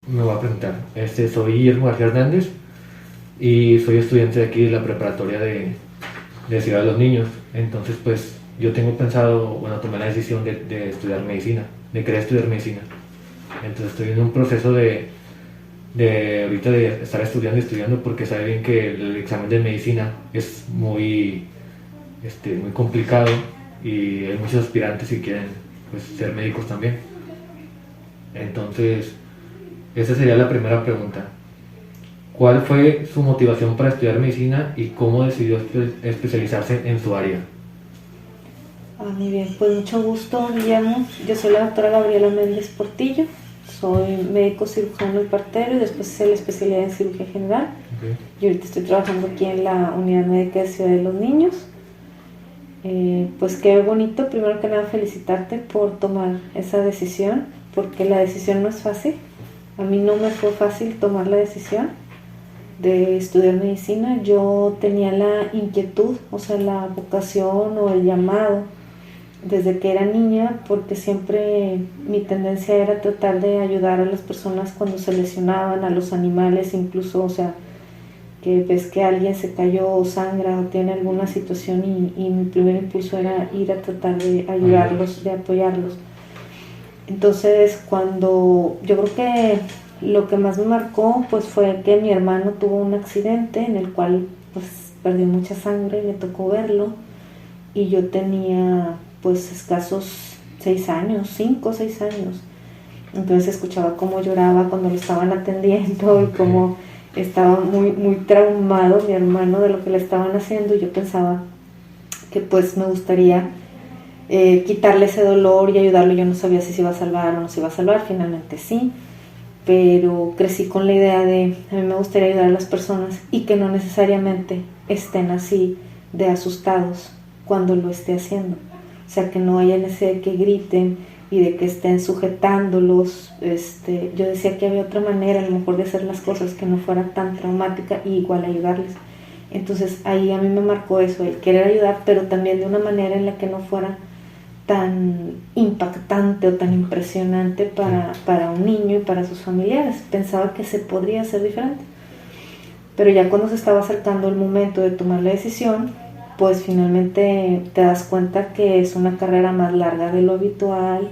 Me voy a presentar. Soy Guillermo García Hernández y soy estudiante de aquí de la preparatoria de Ciudad de los Niños. Entonces, pues yo tengo pensado, bueno, tomé la decisión de estudiar medicina, de querer estudiar medicina. Entonces estoy en un proceso de ahorita de estar estudiando y estudiando porque sabe bien que el examen de medicina es muy complicado y hay muchos aspirantes que quieren pues, ser médicos también. Entonces, esa sería la primera pregunta. ¿Cuál fue su motivación para estudiar medicina y cómo decidió especializarse en su área? Muy bien, pues mucho gusto, Guillermo. Yo soy la doctora Gabriela Méndez Portillo, soy médico cirujano y partero y después hice la especialidad en cirugía general. Okay. Y ahorita estoy trabajando aquí en la unidad médica de Ciudad de los Niños. Pues qué bonito, primero que nada felicitarte por tomar esa decisión, porque la decisión no es fácil. A mí no me fue fácil tomar la decisión de estudiar medicina. Yo tenía la inquietud, o sea, la vocación o el llamado desde que era niña, porque siempre mi tendencia era tratar de ayudar a las personas cuando se lesionaban, a los animales incluso, o sea, que ves que alguien se cayó o sangra o tiene alguna situación y mi primer impulso era ir a tratar de ayudarlos, de apoyarlos. Entonces, cuando yo creo que lo que más me marcó pues fue que mi hermano tuvo un accidente en el cual pues perdió mucha sangre, me tocó verlo y yo tenía pues escasos 6 años, 5 o 6 años. Entonces escuchaba cómo lloraba cuando lo estaban atendiendo y cómo estaba muy, muy traumado mi hermano de lo que le estaban haciendo y yo pensaba que pues me gustaría quitarle ese dolor y ayudarlo. Yo no sabía si se iba a salvar o no se iba a salvar, finalmente sí, pero crecí con la idea de a mí me gustaría ayudar a las personas y que no necesariamente estén así de asustados cuando lo esté haciendo, o sea, que no haya necesidad de que griten y de que estén sujetándolos. Yo decía que había otra manera a lo mejor de hacer las cosas que no fuera tan traumática y igual ayudarles. Entonces ahí a mí me marcó eso, el querer ayudar, pero también de una manera en la que no fuera tan impactante o tan impresionante para un niño y para sus familiares. Pensaba que se podría hacer diferente. Pero ya cuando se estaba acercando el momento de tomar la decisión, pues finalmente te das cuenta que es una carrera más larga de lo habitual,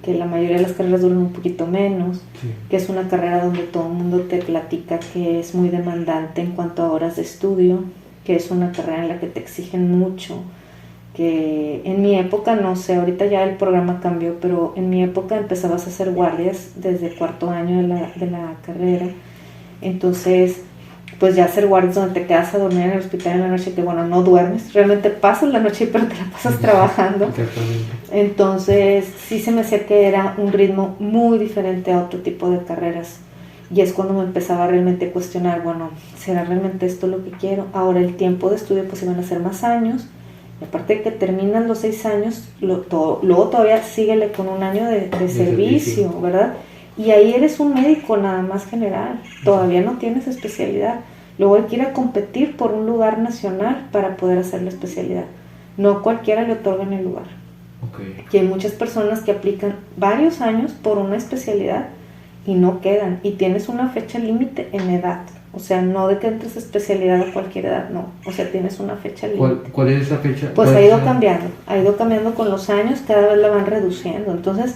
que la mayoría de las carreras duran un poquito menos, sí, que es una carrera donde todo el mundo te platica que es muy demandante en cuanto a horas de estudio, que es una carrera en la que te exigen mucho, que en mi época, no sé, ahorita ya el programa cambió, pero en mi época empezabas a hacer guardias desde el 4º año de la carrera. Entonces pues ya hacer guardias donde te quedas a dormir en el hospital en la noche, que bueno, no duermes, realmente pasas la noche pero te la pasas trabajando. Exactamente. Entonces sí se me hacía que era un ritmo muy diferente a otro tipo de carreras y es cuando me empezaba realmente a cuestionar, bueno, ¿será realmente esto lo que quiero? Ahora el tiempo de estudio pues iban a ser más años, y aparte de que terminan los 6 años, luego todavía síguele con un año de servicio, ¿verdad? Y ahí eres un médico nada más general, todavía no tienes especialidad. Luego hay que ir a competir por un lugar nacional para poder hacer la especialidad. No cualquiera le otorgan el lugar. Okay. Y hay muchas personas que aplican varios años por una especialidad y no quedan. Y tienes una fecha límite en edad. O sea, no de que entres a especialidad a cualquier edad, no. O sea, tienes una fecha límite. ¿Cuál es esa fecha? Pues ha ido cambiando con los años, cada vez la van reduciendo. Entonces,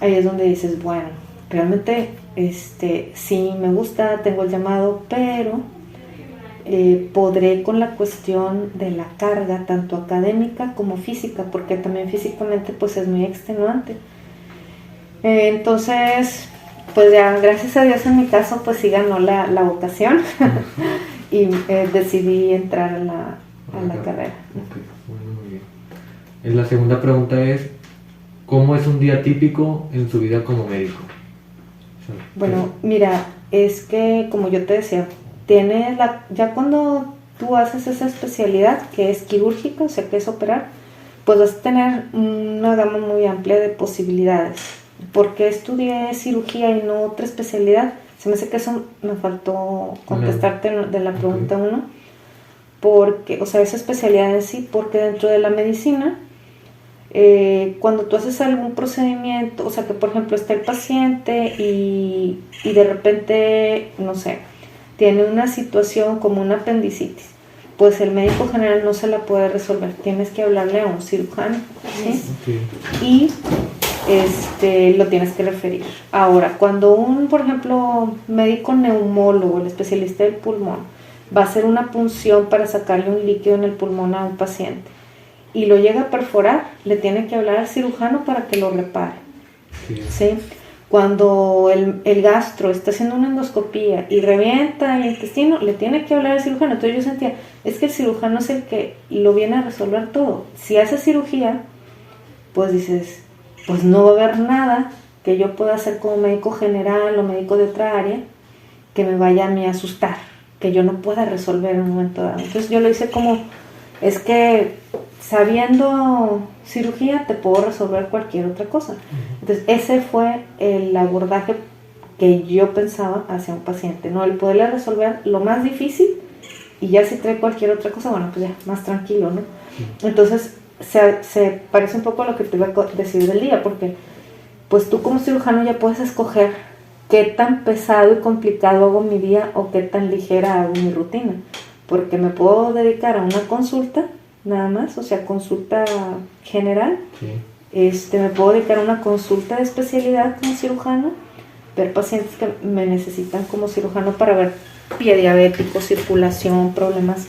ahí es donde dices, bueno, realmente sí me gusta, tengo el llamado, pero podré con la cuestión de la carga, tanto académica como física, porque también físicamente pues es muy extenuante. Entonces, pues ya gracias a Dios en mi caso pues sí ganó la vocación y decidí entrar a la carrera. Okay. Muy bien. La segunda pregunta es, ¿cómo es un día típico en su vida como médico? Bueno, mira, es que como yo te decía, ya cuando tú haces esa especialidad que es quirúrgica, o sea que es operar, pues vas a tener una gama muy amplia de posibilidades. ¿Por qué estudié cirugía y no otra especialidad? Se me hace que eso me faltó contestarte de la pregunta 1, porque, o sea, esa especialidad en sí, porque dentro de la medicina Cuando tú haces algún procedimiento, o sea que por ejemplo está el paciente y de repente, no sé, tiene una situación como una apendicitis, pues el médico general no se la puede resolver, tienes que hablarle a un cirujano, ¿sí? Y lo tienes que referir. Ahora, cuando un, por ejemplo, médico neumólogo, el especialista del pulmón, va a hacer una punción para sacarle un líquido en el pulmón a un paciente y lo llega a perforar, le tiene que hablar al cirujano para que lo repare. ¿Sí? Cuando el gastro está haciendo una endoscopía y revienta el intestino, le tiene que hablar al cirujano. Entonces yo sentía, es que el cirujano es el que lo viene a resolver todo. Si hace cirugía, pues dices, pues no va a haber nada que yo pueda hacer como médico general o médico de otra área que me vaya a mí a asustar, que yo no pueda resolver en un momento dado. Entonces yo lo hice como, es que sabiendo cirugía te puedo resolver cualquier otra cosa. Entonces ese fue el abordaje que yo pensaba hacia un paciente, ¿no? El poderle resolver lo más difícil y ya si trae cualquier otra cosa, bueno, pues ya, más tranquilo, ¿no? Entonces se parece un poco a lo que te iba a decir del día, porque pues tú como cirujano ya puedes escoger qué tan pesado y complicado hago mi día o qué tan ligera hago mi rutina, porque me puedo dedicar a una consulta nada más, o sea, consulta general. Me puedo dedicar a una consulta de especialidad como cirujano, ver pacientes que me necesitan como cirujano para ver pie diabético, circulación, problemas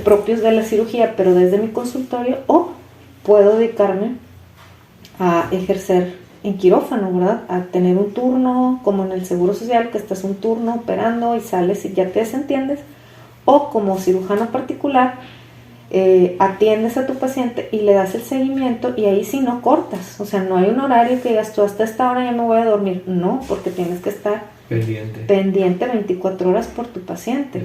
propios de la cirugía, pero desde mi consultorio, o puedo dedicarme a ejercer en quirófano, ¿verdad? A tener un turno, como en el Seguro Social, que estás un turno operando y sales y ya te desentiendes, o como cirujano particular, atiendes a tu paciente y le das el seguimiento y ahí sí no cortas, o sea, no hay un horario que digas tú hasta esta hora ya me voy a dormir, no, porque tienes que estar pendiente 24 horas por tu paciente.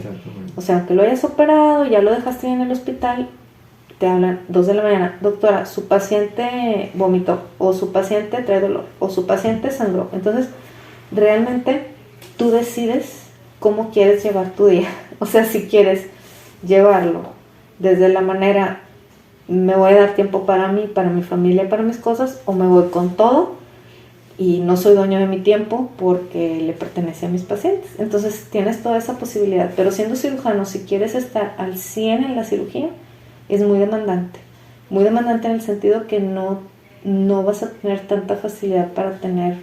O sea, aunque lo hayas operado, ya lo dejaste en el hospital, te hablan 2 de la mañana, doctora, su paciente vomitó, o su paciente trae dolor, o su paciente sangró. Entonces, realmente tú decides cómo quieres llevar tu día. O sea, si quieres llevarlo desde la manera, me voy a dar tiempo para mí, para mi familia, para mis cosas, o me voy con todo y no soy dueño de mi tiempo porque le pertenece a mis pacientes. Entonces tienes toda esa posibilidad, pero siendo cirujano, si quieres estar al 100 en la cirugía, es muy demandante en el sentido que no vas a tener tanta facilidad para tener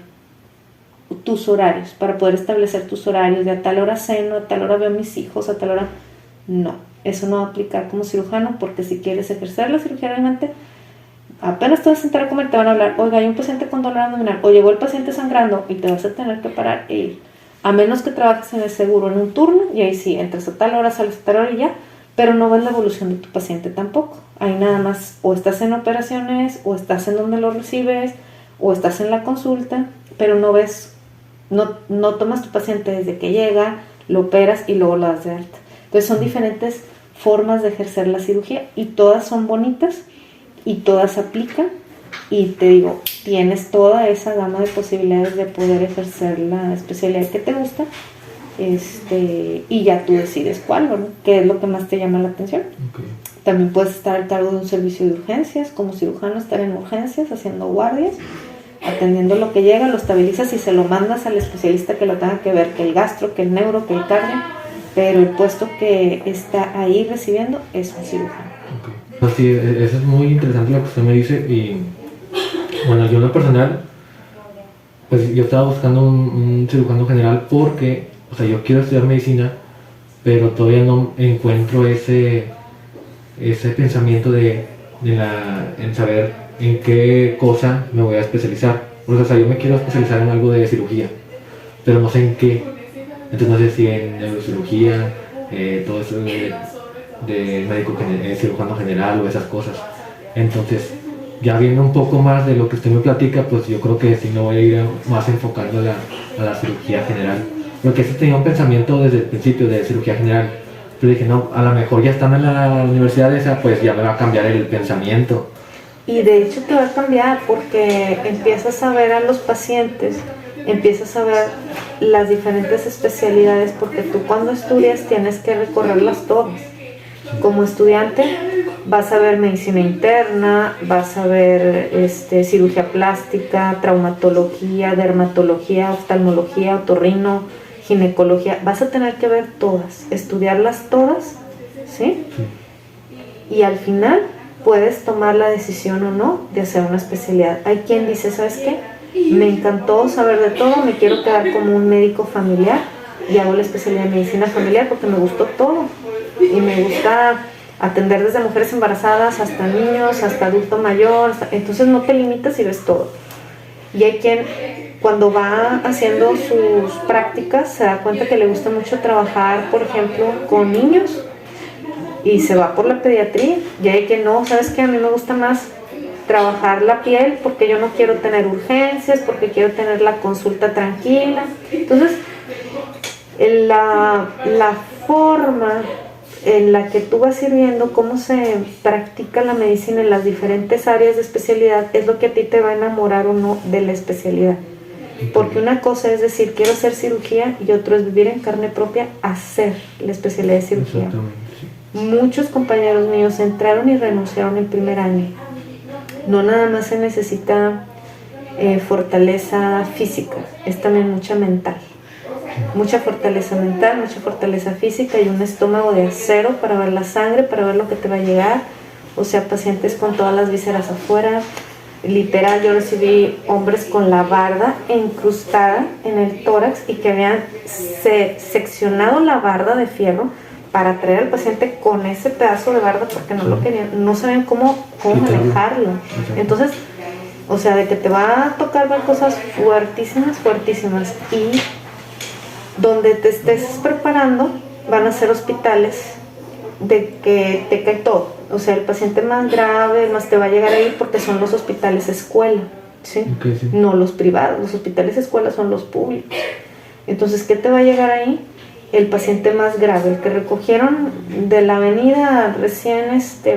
tus horarios, para poder establecer tus horarios de a tal hora ceno, a tal hora veo a mis hijos, a tal hora, no, eso no va a aplicar como cirujano, porque si quieres ejercer la cirugía realmente, apenas te vas a sentar a comer, te van a hablar, oiga, hay un paciente con dolor abdominal, o llegó el paciente sangrando, y te vas a tener que parar e ir, a menos que trabajes en el seguro en un turno, y ahí sí, entras a tal hora, sales a tal hora y ya, pero no ves la evolución de tu paciente tampoco. Ahí nada más, o estás en operaciones, o estás en donde lo recibes, o estás en la consulta, pero no ves, no tomas tu paciente desde que llega, lo operas y luego lo das de alta. Entonces son diferentes formas de ejercer la cirugía y todas son bonitas y todas aplican, y te digo, tienes toda esa gama de posibilidades de poder ejercer la especialidad que te gusta, y ya tú decides cuál, ¿no? ¿Qué es lo que más te llama la atención? Okay. También puedes estar al cargo de un servicio de urgencias, como cirujano estar en urgencias, haciendo guardias, atendiendo lo que llega, lo estabilizas y se lo mandas al especialista que lo tenga que ver, que el gastro, que el neuro, que el cardio, pero el puesto que está ahí recibiendo es un cirujano. Okay. Sí, eso es muy interesante lo que usted me dice, y bueno, yo en lo personal, pues yo estaba buscando un cirujano general porque, o sea, yo quiero estudiar medicina, pero todavía no encuentro ese pensamiento en saber en qué cosa me voy a especializar. Porque, o sea, yo me quiero especializar en algo de cirugía, pero no sé en qué. Entonces no sé si en neurocirugía, todo eso de médico cirujano general o esas cosas. Entonces, ya viendo un poco más de lo que usted me platica, pues yo creo que sí me voy a ir más enfocando a la cirugía general. Porque sí tenía un pensamiento desde el principio de cirugía general, pero dije, no, a lo mejor ya estando en la universidad esa, pues ya me va a cambiar el pensamiento. Y de hecho te va a cambiar porque empiezas a ver a los pacientes, empiezas a ver las diferentes especialidades, porque tú cuando estudias tienes que recorrerlas todas. Como estudiante vas a ver medicina interna, vas a ver cirugía plástica, traumatología, dermatología, oftalmología, otorrino, ginecología. Vas a tener que ver todas, estudiarlas todas, ¿sí? Y al final puedes tomar la decisión o no de hacer una especialidad. Hay quien dice, ¿sabes qué? Me encantó saber de todo, me quiero quedar como un médico familiar y hago la especialidad de medicina familiar porque me gustó todo y me gusta atender desde mujeres embarazadas hasta niños, hasta adulto mayor, entonces no te limitas y ves todo. Y hay quien cuando va haciendo sus prácticas se da cuenta que le gusta mucho trabajar, por ejemplo, con niños y se va por la pediatría. Y hay quien no, ¿sabes qué? A mí me gusta más trabajar la piel porque yo no quiero tener urgencias, porque quiero tener la consulta tranquila. Entonces, la forma en la que tú vas a ir viendo cómo se practica la medicina en las diferentes áreas de especialidad es lo que a ti te va a enamorar o no de la especialidad. Porque una cosa es decir, quiero hacer cirugía, y otro es vivir en carne propia, hacer la especialidad de cirugía. Muchos compañeros míos entraron y renunciaron el primer año. No nada más se necesita fortaleza física, es también mucha mental. Mucha fortaleza mental, mucha fortaleza física y un estómago de acero para ver la sangre, para ver lo que te va a llegar. O sea, pacientes con todas las vísceras afuera. Literal, yo recibí hombres con la barda incrustada en el tórax y que habían seccionado la barda de fierro para traer al paciente con ese pedazo de barda porque no lo querían, no sabían cómo manejarlo. Entonces, o sea, de que te va a tocar ver cosas fuertísimas, fuertísimas. Y donde te estés preparando van a ser hospitales de que te cae todo. O sea, el paciente más grave más te va a llegar ahí porque son los hospitales escuela, ¿sí? Okay, sí. No los privados, los hospitales escuela son los públicos. Entonces, ¿qué te va a llegar ahí? El paciente más grave, el que recogieron de la avenida recién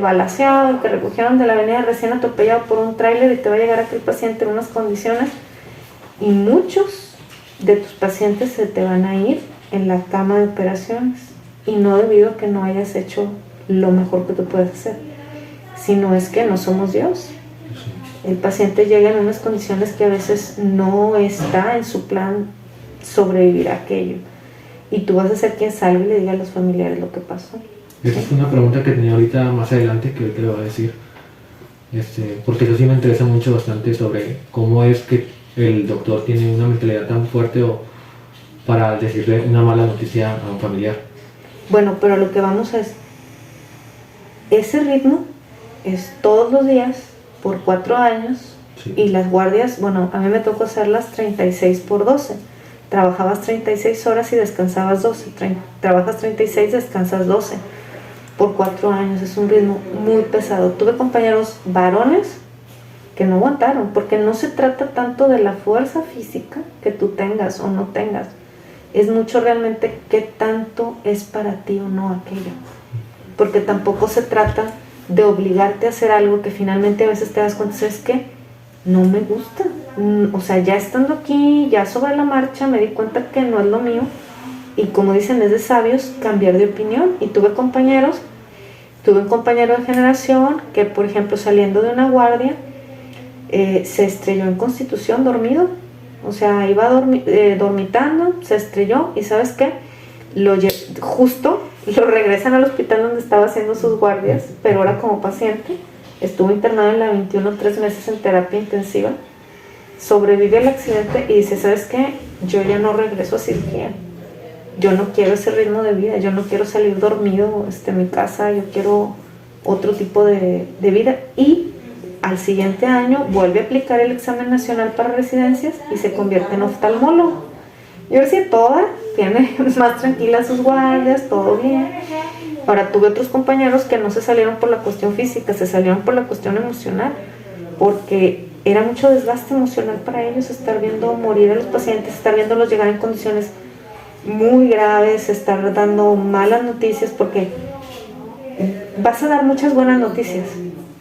balaceado, el que recogieron de la avenida recién atropellado por un tráiler, y te va a llegar aquel paciente en unas condiciones, y muchos de tus pacientes se te van a ir en la cama de operaciones, y no debido a que no hayas hecho lo mejor que tú puedes hacer, sino es que no somos Dios. El paciente llega en unas condiciones que a veces no está en su plan sobrevivir a aquello, y tú vas a ser quien salga y le diga a los familiares lo que pasó. Esa es una pregunta que tenía ahorita más adelante, que ahorita le voy a decir, porque eso sí me interesa mucho bastante sobre cómo es que el doctor tiene una mentalidad tan fuerte para decirle una mala noticia a un familiar. Bueno, pero lo que vamos a ese ritmo es todos los días por 4 años, sí. Y las guardias, bueno, a mí me tocó hacerlas 36 por 12. Trabajabas 36 horas y descansabas 12. Trabajas 36, descansas 12. Por 4 años, es un ritmo muy pesado. Tuve compañeros varones que no aguantaron, porque no se trata tanto de la fuerza física que tú tengas o no tengas. Es mucho realmente qué tanto es para ti o no aquello. Porque tampoco se trata de obligarte a hacer algo que finalmente a veces te das cuenta, ¿sabes qué? No me gusta. O sea, ya estando aquí, ya sobre la marcha, me di cuenta que no es lo mío. Y como dicen, es de sabios cambiar de opinión. Y tuve un compañero de generación que, por ejemplo, saliendo de una guardia, se estrelló en Constitución dormido. O sea, iba dormitando, se estrelló y ¿sabes qué? Justo lo regresan al hospital donde estaba haciendo sus guardias, pero ahora como paciente. Estuvo internado en la 21 3 meses en terapia intensiva. Sobrevive al accidente y dice, ¿sabes qué? Yo ya no regreso a cirugía. Yo no quiero ese ritmo de vida, yo no quiero salir dormido de mi casa, yo quiero otro tipo de vida. Y al siguiente año vuelve a aplicar el examen nacional para residencias y se convierte en oftalmólogo. Y ahora sí, tiene más tranquilas sus guardias, todo bien. Ahora tuve otros compañeros que no se salieron por la cuestión física, se salieron por la cuestión emocional, porque era mucho desgaste emocional para ellos estar viendo morir a los pacientes, estar viéndolos llegar en condiciones muy graves, estar dando malas noticias, porque vas a dar muchas buenas noticias,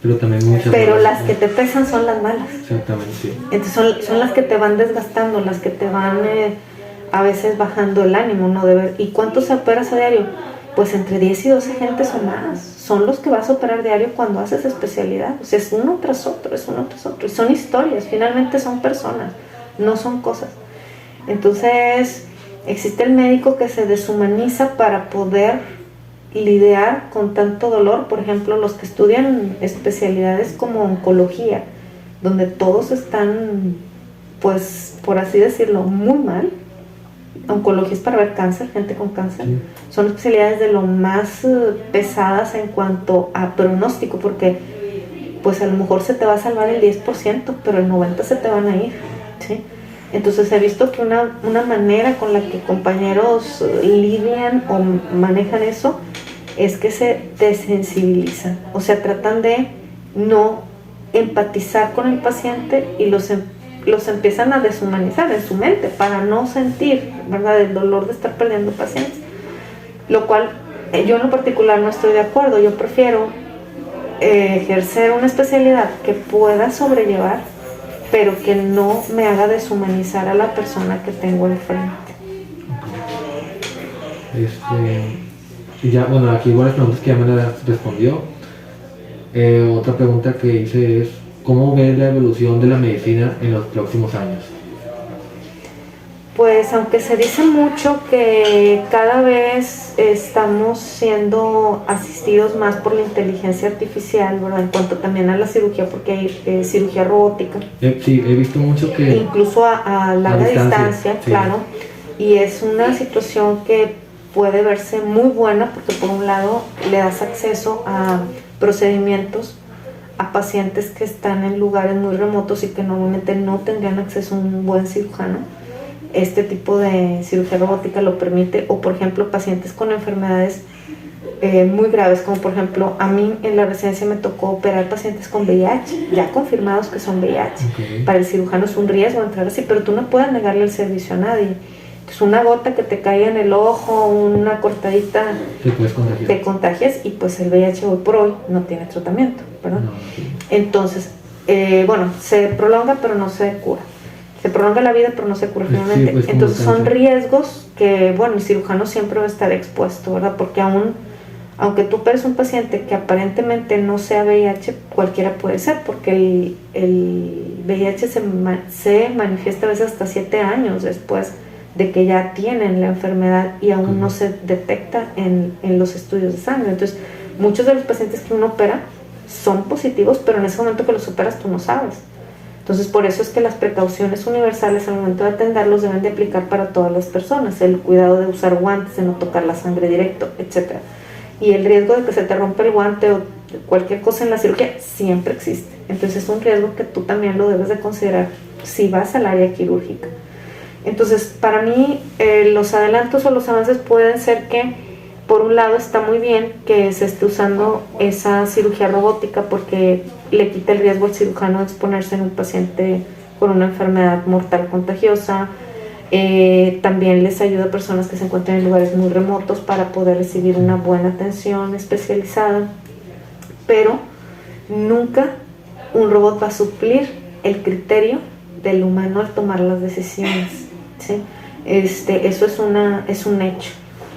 pero también muchas pero las que te pesan son las malas. Exactamente, sí. Entonces son las que te van desgastando, las que te van a veces bajando el ánimo, ¿no? De ver, ¿y cuántos operas a diario? pues entre 10 y 12 agentes o más. Son los que vas a operar diario cuando haces especialidad. O sea, es uno tras otro, es uno tras otro. Y son historias, finalmente son personas, no son cosas. Entonces, existe el médico que se deshumaniza para poder lidiar con tanto dolor. Por ejemplo, los que estudian especialidades como oncología, donde todos están, pues, por así decirlo, muy mal. Oncología es para ver cáncer, gente con cáncer. Sí. Son especialidades de lo más pesadas en cuanto a pronóstico, porque pues a lo mejor se te va a salvar el 10%, pero el 90% se te van a ir, ¿sí? Entonces he visto que una manera con la que compañeros lidian o manejan eso es que se desensibilizan, o sea, tratan de no empatizar con el paciente y los empiezan a deshumanizar en su mente para no sentir, ¿verdad?, el dolor de estar perdiendo pacientes, lo cual yo en lo particular no estoy de acuerdo. Yo prefiero ejercer una especialidad que pueda sobrellevar, pero que no me haga deshumanizar a la persona que tengo enfrente. Y ya, bueno, aquí varias preguntas que ya me las respondió. Otra pregunta que hice es: ¿cómo ves la evolución de la medicina en los próximos años? Pues aunque se dice mucho que cada vez estamos siendo asistidos más por la inteligencia artificial, ¿verdad? En cuanto también a la cirugía, porque hay cirugía robótica. Sí, he visto mucho que... Incluso a larga distancia, sí. Claro. Y es una situación que puede verse muy buena porque por un lado le das acceso a procedimientos a pacientes que están en lugares muy remotos y que normalmente no tendrían acceso a un buen cirujano. Este tipo de cirugía robótica lo permite, o por ejemplo pacientes con enfermedades muy graves, como por ejemplo a mí en la residencia me tocó operar pacientes con VIH, ya confirmados que son VIH. Okay. Para el cirujano es un riesgo entrar así, pero tú no puedes negarle el servicio a nadie. Entonces una gota que te caiga en el ojo, una cortadita, te contagias y pues el VIH hoy por hoy no tiene tratamiento, ¿verdad? No. Entonces, bueno, se prolonga pero no se cura. Se prolonga la vida pero no se cura finalmente. Pues, entonces son riesgos que, bueno, el cirujano siempre va a estar expuesto, ¿verdad? Porque aunque tú operes un paciente que aparentemente no sea VIH, cualquiera puede ser, porque el VIH se manifiesta a veces hasta 7 años después de que ya tienen la enfermedad y aún no se detecta en los estudios de sangre. Entonces, muchos de los pacientes que uno opera son positivos, pero en ese momento que los operas tú no sabes. Entonces, por eso es que las precauciones universales al momento de atenderlos deben de aplicar para todas las personas. El cuidado de usar guantes, de no tocar la sangre directo, etc. Y el riesgo de que se te rompa el guante o cualquier cosa en la cirugía siempre existe. Entonces, es un riesgo que tú también lo debes de considerar si vas al área quirúrgica. Entonces, para mí, los adelantos o los avances pueden ser que, por un lado, está muy bien que se esté usando esa cirugía robótica porque le quita el riesgo al cirujano de exponerse en un paciente con una enfermedad mortal contagiosa. También les ayuda a personas que se encuentran en lugares muy remotos para poder recibir una buena atención especializada. Pero nunca un robot va a suplir el criterio del humano al tomar las decisiones, ¿sí? Eso es un hecho.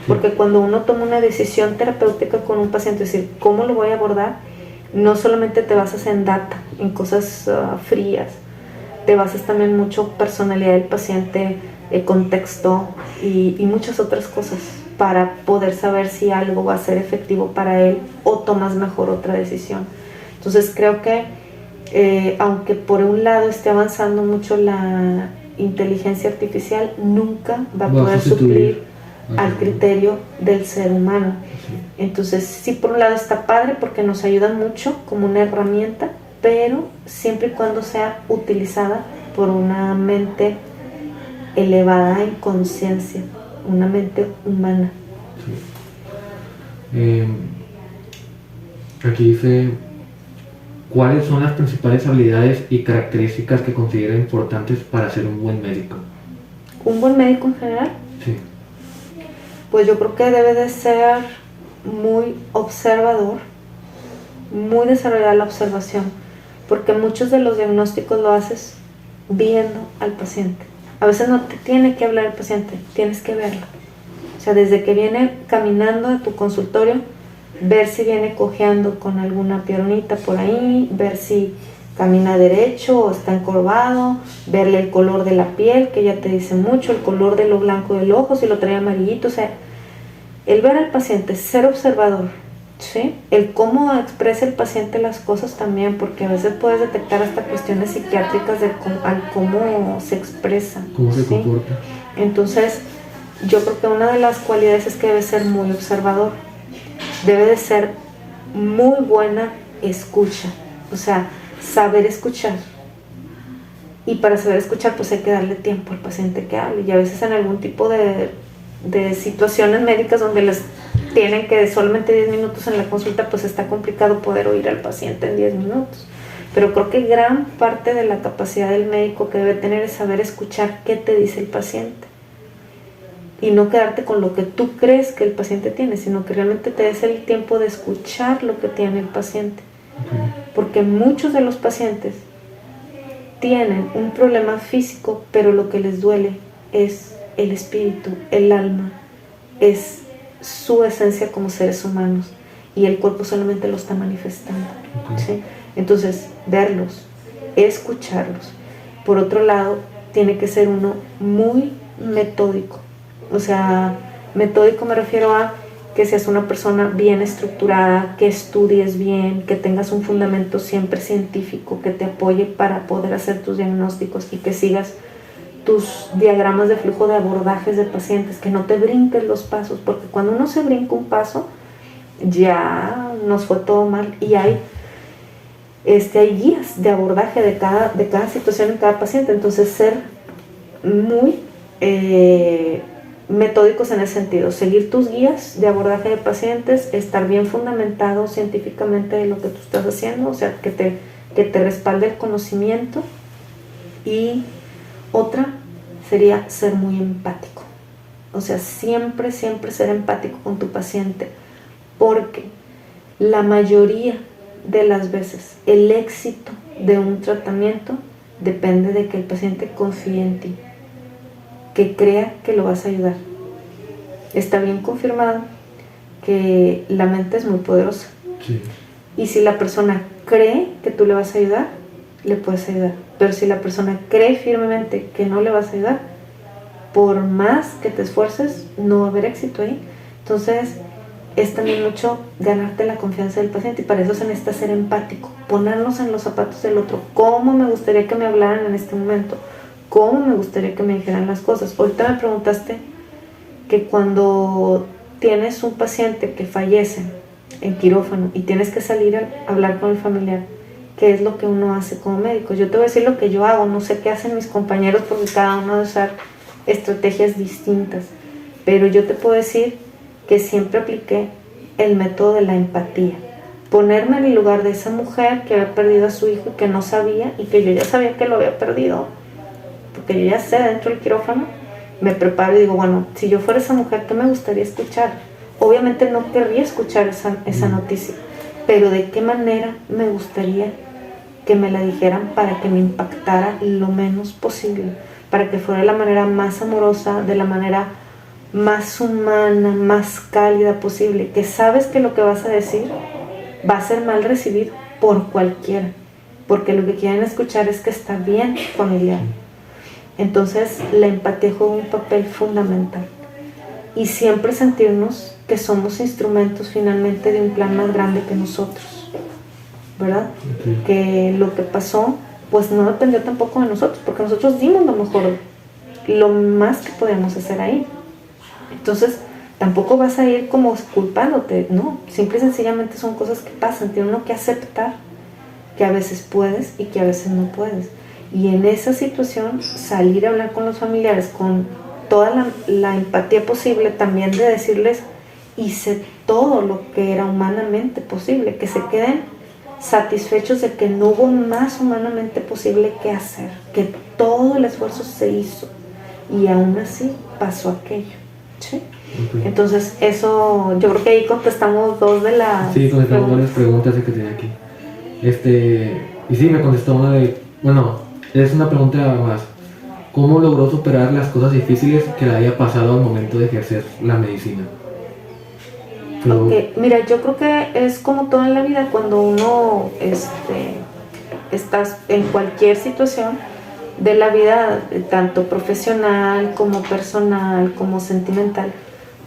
Porque cuando uno toma una decisión terapéutica con un paciente, es decir, ¿cómo lo voy a abordar? No solamente te basas en data, en cosas frías, te basas también mucho en personalidad del paciente, contexto y muchas otras cosas para poder saber si algo va a ser efectivo para él o tomas mejor otra decisión. Entonces creo que aunque por un lado esté avanzando mucho la inteligencia artificial, nunca va a poder suplir al criterio del ser humano. Entonces sí, por un lado está padre porque nos ayuda mucho como una herramienta, pero siempre y cuando sea utilizada por una mente elevada en conciencia, una mente humana. Sí. Aquí dice: ¿cuáles son las principales habilidades y características que considera importantes para ser un buen médico? ¿Un buen médico en general? Sí. Pues yo creo que debe de ser muy observador, muy desarrollada la observación, porque muchos de los diagnósticos lo haces viendo al paciente. A veces no te tiene que hablar el paciente, tienes que verlo. O sea, desde que viene caminando a tu consultorio, ver si viene cojeando con alguna piernita por ahí, ver si camina derecho o está encorvado, verle el color de la piel, que ya te dice mucho, el color de lo blanco del ojo, si lo trae amarillito. O sea, el ver al paciente, ser observador, ¿sí? El cómo expresa el paciente las cosas también, porque a veces puedes detectar hasta cuestiones psiquiátricas de cómo se expresa. Cómo se ¿sí? comporta. Entonces, yo creo que una de las cualidades es que debe ser muy observador, debe de ser muy buena escucha, o sea, saber escuchar. Y para saber escuchar, pues hay que darle tiempo al paciente que hable. Y a veces en algún tipo de situaciones médicas donde les tienen que solamente 10 minutos en la consulta, pues está complicado poder oír al paciente en 10 minutos. Pero creo que gran parte de la capacidad del médico que debe tener es saber escuchar qué te dice el paciente. Y no quedarte con lo que tú crees que el paciente tiene, sino que realmente te des el tiempo de escuchar lo que tiene el paciente. Porque muchos de los pacientes tienen un problema físico, pero lo que les duele es el espíritu, el alma, es su esencia como seres humanos, y el cuerpo solamente lo está manifestando. ¿Sí? Entonces, verlos, escucharlos. Por otro lado, tiene que ser uno muy metódico. O sea, metódico me refiero a que seas una persona bien estructurada, que estudies bien, que tengas un fundamento siempre científico que te apoye para poder hacer tus diagnósticos y que sigas tus diagramas de flujo de abordajes de pacientes, que no te brinques los pasos, porque cuando uno se brinca un paso, ya nos fue todo mal. Y hay guías de abordaje de cada situación en cada paciente. Entonces, ser muy metódicos en ese sentido, seguir tus guías de abordaje de pacientes, estar bien fundamentado científicamente de lo que tú estás haciendo, o sea, que te respalde el conocimiento. Y otra sería ser muy empático, o sea, siempre ser empático con tu paciente, porque la mayoría de las veces el éxito de un tratamiento depende de que el paciente confíe en ti, que crea que lo vas a ayudar. Está bien confirmado que la mente es muy poderosa. Sí. Y si la persona cree que tú le vas a ayudar, le puedes ayudar. Pero si la persona cree firmemente que no le vas a ayudar, por más que te esfuerces, no va a haber éxito ahí. Entonces, es también mucho ganarte la confianza del paciente, y para eso se necesita ser empático, ponernos en los zapatos del otro. ¿Cómo me gustaría que me hablaran en este momento? ¿Cómo me gustaría que me dijeran las cosas? Ahorita me preguntaste que cuando tienes un paciente que fallece en quirófano y tienes que salir a hablar con el familiar, ¿qué es lo que uno hace como médico? Yo te voy a decir lo que yo hago, no sé qué hacen mis compañeros porque cada uno debe usar estrategias distintas, pero yo te puedo decir que siempre apliqué el método de la empatía. Ponerme en el lugar de esa mujer que había perdido a su hijo y que no sabía, y que yo ya sabía que lo había perdido, porque yo ya sé, dentro del quirófano, me preparo y digo, bueno, si yo fuera esa mujer, ¿qué me gustaría escuchar? Obviamente no querría escuchar esa noticia, pero ¿de qué manera me gustaría que me la dijeran para que me impactara lo menos posible? Para que fuera de la manera más amorosa, de la manera más humana, más cálida posible, que sabes que lo que vas a decir va a ser mal recibido por cualquiera, porque lo que quieren escuchar es que está bien familiar. Entonces, la empatía juega un papel fundamental. Y siempre sentirnos que somos instrumentos finalmente de un plan más grande que nosotros, ¿verdad? Okay. Que lo que pasó, pues no dependió tampoco de nosotros, porque nosotros dimos lo mejor, lo más que podíamos hacer ahí. Entonces, tampoco vas a ir como culpándote, no, simple y sencillamente son cosas que pasan, tiene uno que aceptar que a veces puedes y que a veces no puedes. Y en esa situación, salir a hablar con los familiares con toda la empatía posible, también de decirles, hice todo lo que era humanamente posible, que se queden satisfechos de que no hubo más humanamente posible que hacer, que todo el esfuerzo se hizo y aún así pasó aquello, ¿sí? Okay. Entonces eso, yo creo que ahí contestamos dos de las... Sí, contestamos varias preguntas que tenía aquí. Y sí, me contestó una de... Bueno, es una pregunta más. ¿cómo logró superar las cosas difíciles que le haya pasado al momento de ejercer la medicina? Okay. Mira, yo creo que es como todo en la vida, cuando uno estás en cualquier situación de la vida, tanto profesional como personal como sentimental,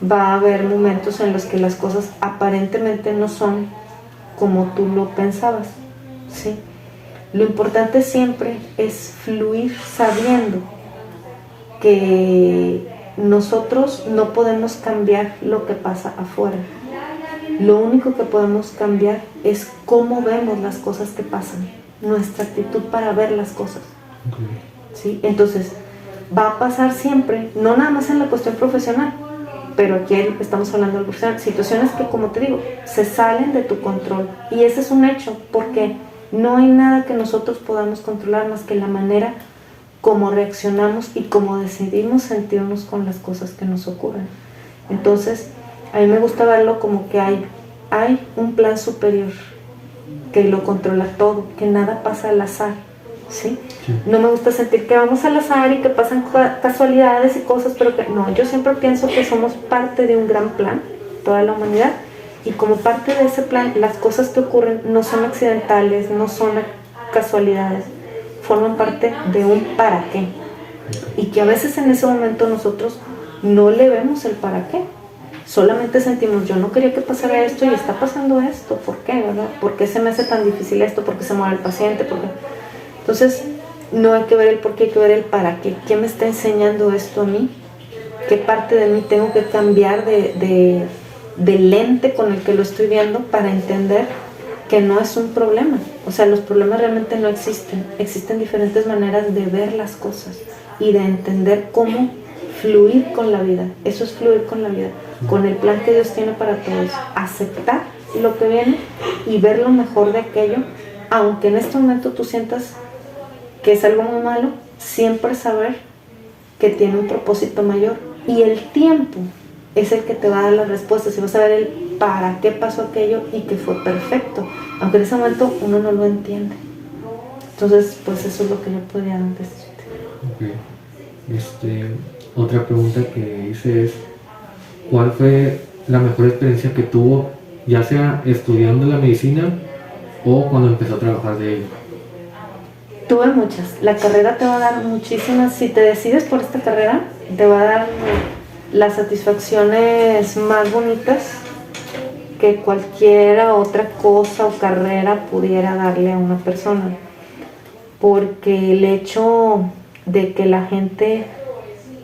va a haber momentos en los que las cosas aparentemente no son como tú lo pensabas, ¿sí? Lo importante siempre es fluir sabiendo que nosotros no podemos cambiar lo que pasa afuera. Lo único que podemos cambiar es cómo vemos las cosas que pasan, nuestra actitud para ver las cosas. ¿Sí? Entonces, va a pasar siempre, no nada más en la cuestión profesional, pero aquí estamos hablando de profesional, situaciones que, como te digo, se salen de tu control. Y ese es un hecho, porque no hay nada que nosotros podamos controlar más que la manera como reaccionamos y cómo decidimos sentirnos con las cosas que nos ocurren. Entonces, a mí me gusta verlo como que hay un plan superior que lo controla todo, que nada pasa al azar, ¿sí? Sí. No me gusta sentir que vamos al azar y que pasan casualidades y cosas, pero que no, yo siempre pienso que somos parte de un gran plan, toda la humanidad, y como parte de ese plan, las cosas que ocurren no son accidentales, no son casualidades, forman parte de un para qué, y que a veces en ese momento nosotros no le vemos el para qué. Solamente sentimos, yo no quería que pasara esto y está pasando esto, ¿por qué, verdad? ¿Por qué se me hace tan difícil esto? ¿Por qué se muere el paciente? ¿Por qué? Entonces, no hay que ver el por qué, hay que ver el para qué. ¿Qué me está enseñando esto a mí? ¿Qué parte de mí tengo que cambiar de lente con el que lo estoy viendo para entender que no es un problema? O sea, los problemas realmente no existen. Existen diferentes maneras de ver las cosas y de entender cómo fluir con la vida. Eso es fluir con la vida, con el plan que Dios tiene para todos. Aceptar lo que viene y ver lo mejor de aquello, aunque en este momento tú sientas que es algo muy malo, siempre saber que tiene un propósito mayor. Y el tiempo es el que te va a dar las respuestas y vas a ver el para qué pasó aquello y que fue perfecto, aunque en ese momento uno no lo entiende. Entonces, pues eso es lo que yo podría decirte. Okay. Otra pregunta que hice es, ¿cuál fue la mejor experiencia que tuvo, ya sea estudiando la medicina o cuando empezó a trabajar de ello? Tuve muchas. La carrera te va a dar muchísimas. Si te decides por esta carrera, te va a dar las satisfacciones más bonitas que cualquier otra cosa o carrera pudiera darle a una persona. Porque el hecho de que la gente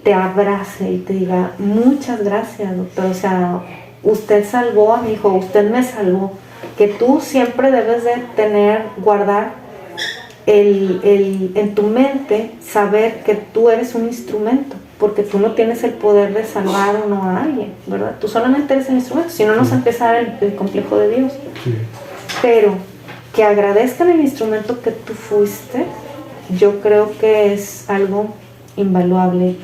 te abrace y te diga, muchas gracias, doctor, o sea, usted salvó a mi hijo, usted me salvó, que tú siempre debes de guardar en tu mente, saber que tú eres un instrumento, porque tú no tienes el poder de salvar o no a alguien, ¿verdad? Tú solamente eres el instrumento, si no nos empieza el complejo de Dios. Sí. Pero que agradezcan el instrumento que tú fuiste, yo creo que es algo invaluable.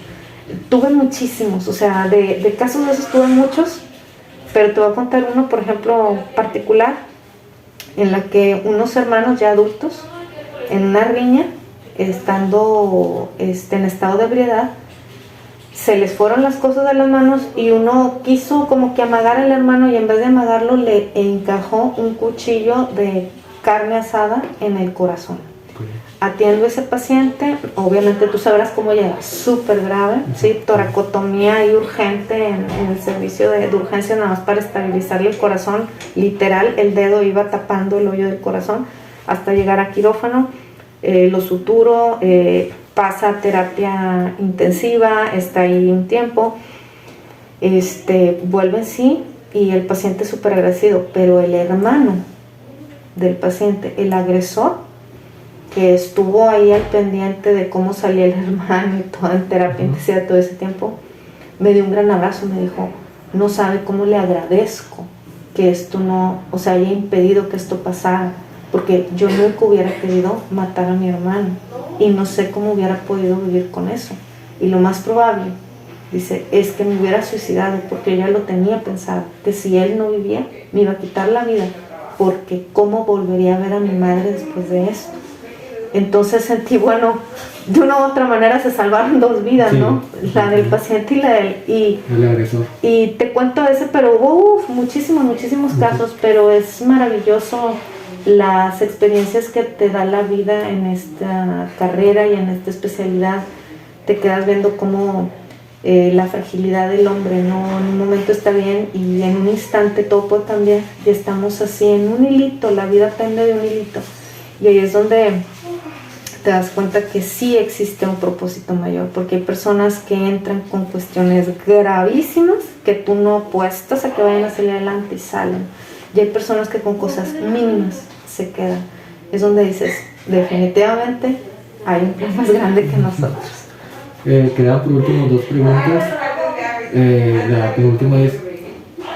Tuve muchísimos, o sea, de casos de esos tuve muchos, pero te voy a contar uno, por ejemplo, particular, en la que unos hermanos ya adultos, en una riña, estando en estado de ebriedad, se les fueron las cosas de las manos y uno quiso como que amagar al hermano y en vez de amagarlo le encajó un cuchillo de carne asada en el corazón. Atiendo a ese paciente, obviamente tú sabrás cómo llega, súper grave, ¿sí? Toracotomía y urgente en el servicio de urgencia, nada más para estabilizarle el corazón, literal, el dedo iba tapando el hoyo del corazón hasta llegar a quirófano, lo suturo, pasa a terapia intensiva, está ahí un tiempo, vuelve en sí y el paciente súper agradecido, pero el hermano del paciente, el agresor, que estuvo ahí al pendiente de cómo salía el hermano y toda en terapia intensiva todo ese tiempo, me dio un gran abrazo, me dijo, no sabe cómo le agradezco que esto no, o sea, haya impedido que esto pasara, porque yo nunca hubiera querido matar a mi hermano y no sé cómo hubiera podido vivir con eso. Y lo más probable, dice, es que me hubiera suicidado porque yo ya lo tenía pensado, que si él no vivía, me iba a quitar la vida, porque cómo volvería a ver a mi madre después de esto. Entonces sentí, bueno, de una u otra manera se salvaron 2 vidas, Sí. ¿no? La del paciente y la del... El agresor. Y te cuento ese, pero muchísimos casos, pero es maravilloso las experiencias que te da la vida en esta carrera y en esta especialidad. Te quedas viendo cómo la fragilidad del hombre, ¿no? En un momento está bien y en un instante todo puede cambiar y estamos así en un hilito, la vida pende de un hilito. Y ahí es donde te das cuenta que sí existe un propósito mayor, porque hay personas que entran con cuestiones gravísimas que tú no apuestas a que vayan a salir adelante y salen. Y hay personas que con cosas mínimas se quedan. Es donde dices, definitivamente hay un plan más grande que nosotros. Quedan por último 2 preguntas. La penúltima es,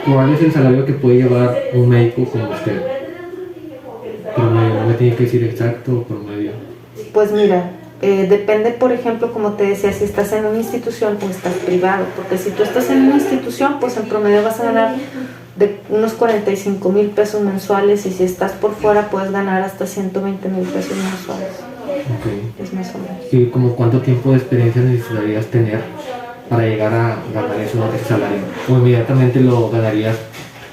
¿cuál es el salario que puede llevar un médico como usted? Promedio, no me tiene que decir exacto, promedio. Pues mira, depende, por ejemplo, como te decía, si estás en una institución o estás privado, porque si tú estás en una institución, pues en promedio vas a ganar de unos 45,000 pesos mensuales, y si estás por fuera puedes ganar hasta 120,000 pesos mensuales. Okay. Es más o menos. ¿Y como cuánto tiempo de experiencia necesitarías tener para llegar a ganar ese salario? ¿O inmediatamente lo ganarías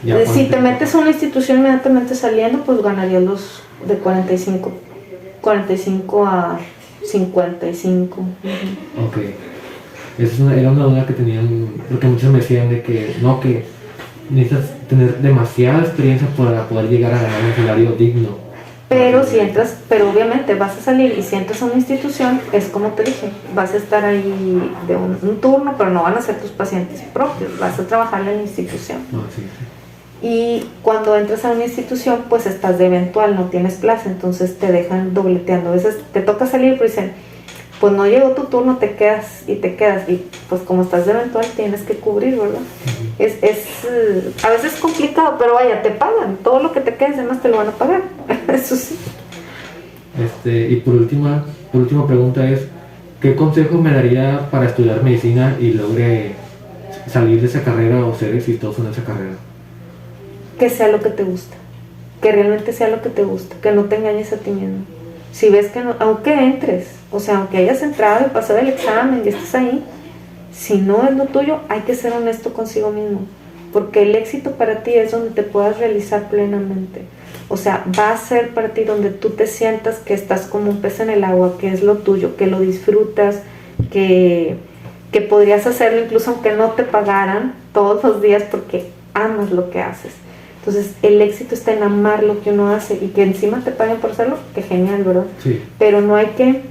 ya Si te metes a una institución inmediatamente saliendo, pues ganarías los de 45 a 55. Ok. Esa era una duda que tenían, porque muchos me decían de que no, que necesitas tener demasiada experiencia para poder llegar a ganar un salario digno. Pero si entras, pero obviamente vas a salir, y si entras a una institución, es como te dije, vas a estar ahí de un turno, pero no van a ser tus pacientes propios, vas a trabajar en la institución. Sí. Y cuando entras a una institución, pues estás de eventual, no tienes plaza, entonces te dejan dobleteando. A veces te toca salir, pero dicen, pues no llegó tu turno, te quedas, y pues como estás de eventual tienes que cubrir, ¿verdad? A veces es complicado, pero vaya, te pagan, todo lo que te quedes además te lo van a pagar, eso sí. Y por última pregunta es, ¿qué consejo me daría para estudiar medicina y logre salir de esa carrera o ser exitoso en esa carrera? Que sea lo que te gusta, que realmente sea lo que te gusta, que no te engañes a ti mismo. Si ves que no, aunque entres, o sea, aunque hayas entrado y pasado el examen y estés ahí, si no es lo tuyo, hay que ser honesto consigo mismo, porque el éxito para ti es donde te puedas realizar plenamente. O sea, va a ser para ti donde tú te sientas que estás como un pez en el agua, que es lo tuyo, que lo disfrutas, que podrías hacerlo incluso aunque no te pagaran todos los días, porque amas lo que haces. Entonces el éxito está en amar lo que uno hace, y que encima te paguen por hacerlo, que genial, ¿verdad? Sí. Pero no hay que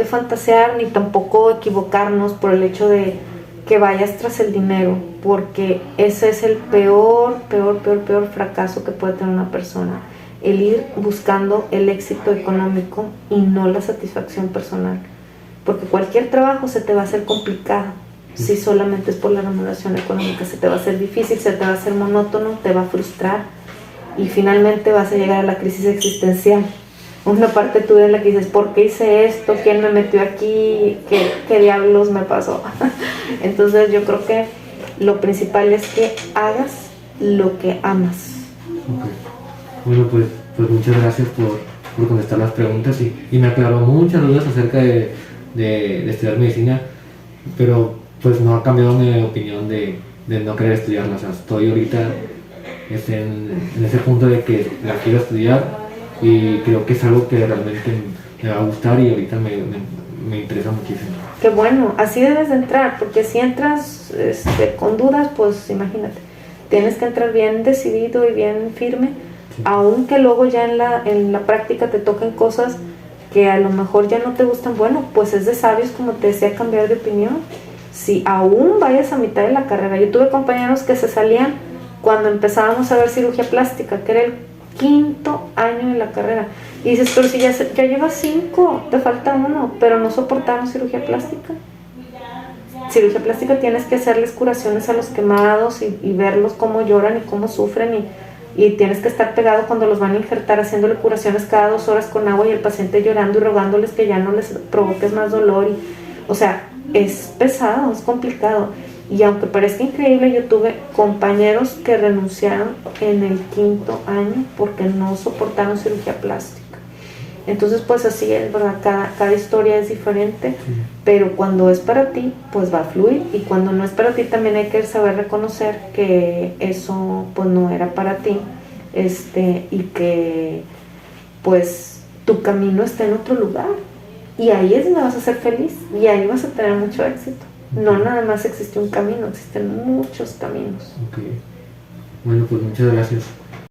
fantasear ni tampoco equivocarnos por el hecho de que vayas tras el dinero, porque ese es el peor fracaso que puede tener una persona, el ir buscando el éxito económico y no la satisfacción personal, porque cualquier trabajo se te va a hacer complicado. Si solamente es por la remuneración económica, se te va a hacer difícil, se te va a hacer monótono, te va a frustrar, y finalmente vas a llegar a la crisis existencial. Una parte tuya en la que dices, ¿por qué hice esto? ¿Quién me metió aquí? ¿Qué diablos me pasó? Entonces yo creo que lo principal es que hagas lo que amas. Okay. Bueno, pues muchas gracias por contestar las preguntas, y me aclaró muchas dudas acerca de estudiar medicina, pero pues no ha cambiado mi opinión de no querer estudiarla. O sea, estoy ahorita en ese punto de que la quiero estudiar, y creo que es algo que realmente me va a gustar, y ahorita me interesa muchísimo. Qué bueno, así debes de entrar, porque si entras con dudas, pues imagínate, tienes que entrar bien decidido y bien firme, sí. Aunque luego ya en la práctica te toquen cosas que a lo mejor ya no te gustan, bueno, pues es de sabios, como te decía, cambiar de opinión. Si aún vayas a mitad de la carrera, yo tuve compañeros que se salían cuando empezábamos a ver cirugía plástica, que era el 5º año de la carrera, y dices, pero si ya llevas 5, te falta 1, pero no soportaron cirugía plástica. Cirugía plástica tienes que hacerles curaciones a los quemados y verlos cómo lloran y cómo sufren, y tienes que estar pegado cuando los van a injertar, haciéndole curaciones cada 2 horas con agua, y el paciente llorando y rogándoles que ya no les provoques más dolor. O sea, es pesado, es complicado. Y aunque parezca increíble, yo tuve compañeros que renunciaron en el 5º año porque no soportaron cirugía plástica. Entonces pues así es, ¿verdad? Cada historia es diferente, Sí. pero cuando es para ti, pues va a fluir, y cuando no es para ti también hay que saber reconocer que eso pues no era para ti, y que pues tu camino está en otro lugar, y ahí es donde vas a ser feliz, y ahí vas a tener mucho éxito. No Ok. nada más existe un camino, existen muchos caminos. Ok. Bueno, pues muchas gracias.